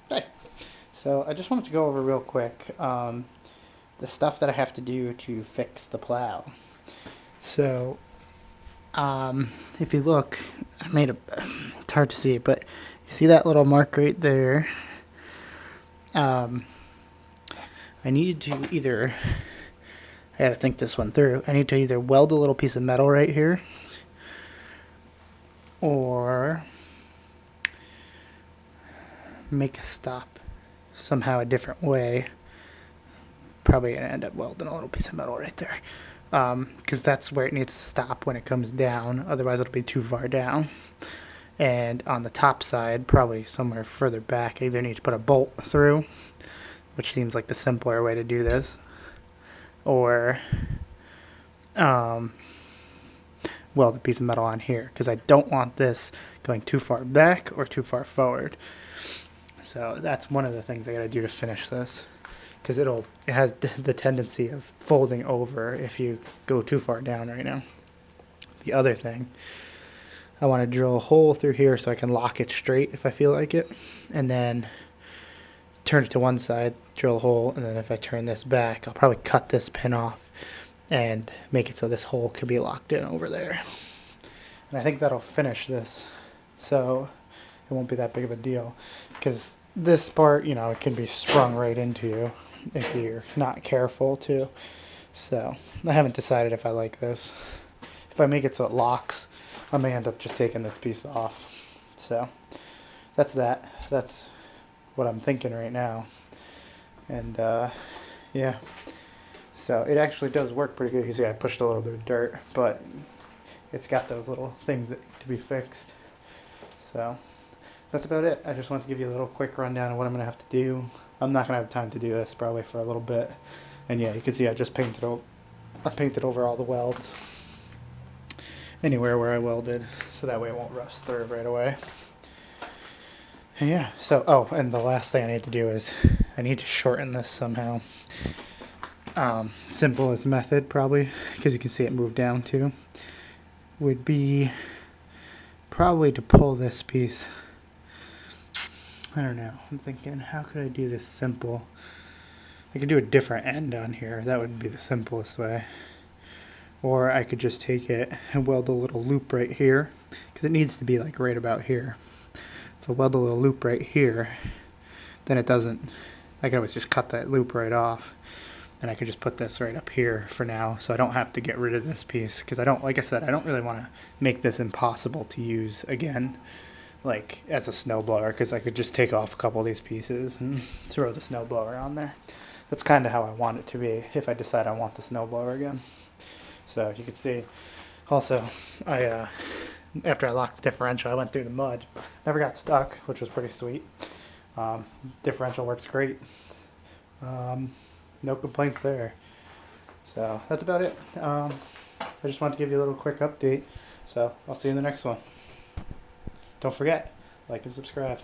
Hey. So I just wanted to go over real quick the stuff that I have to do to fix the plow. So if you look, I made a. It's hard to see, but you see that little mark right there. I needed to either. I had to think this one through. I need to either weld a little piece of metal right here, or make a stop somehow a different way. Probably gonna end up welding a little piece of metal right there, because that's where it needs to stop when it comes down. Otherwise, it'll be too far down. And on the top side, probably somewhere further back, I either need to put a bolt through, which seems like the simpler way to do this, or weld a piece of metal on here, because I don't want this going too far back or too far forward. So that's one of the things I gotta do to finish this, because it has the tendency of folding over if you go too far down right now. The other thing, I want to drill a hole through here so I can lock it straight if I feel like it, and then turn it to one side, drill a hole, and then if I turn this back, I'll probably cut this pin off and make it so this hole can be locked in over there. And I think that'll finish this, so it won't be that big of a deal, because this part, you know, it can be sprung right into you if you're not careful too. So I haven't decided if I like this. If I make it so it locks, I may end up just taking this piece off. So that's that. That's what I'm thinking right now. And yeah, so it actually does work pretty good. You see I pushed a little bit of dirt, but it's got those little things that need to be fixed. So that's about it. I just wanted to give you a little quick rundown of what I'm going to have to do. I'm not going to have time to do this probably for a little bit. And yeah, you can see I just painted over all the welds anywhere where I welded, so that way it won't rust through right away. And yeah, so, oh, and the last thing I need to do is I need to shorten this somehow. Simplest method probably, because you can see it move down too, would be probably to pull this piece. I don't know, I'm thinking, how could I do this simple? I could do a different end on here. That would be the simplest way. Or I could just take it and weld a little loop right here, because it needs to be like right about here. If I weld a little loop right here, then it doesn't, I can always just cut that loop right off, and I could just put this right up here for now, so I don't have to get rid of this piece, because I don't, like I said, I don't really want to make this impossible to use again, like as a snowblower, because I could just take off a couple of these pieces and throw the snowblower on there. That's kind of how I want it to be if I decide I want the snowblower again. So you can see, also, I after I locked the differential, I went through the mud. Never got stuck, which was pretty sweet. Differential works great. No complaints there. So that's about it. I just wanted to give you a little quick update. So I'll see you in the next one. Don't forget, like and subscribe.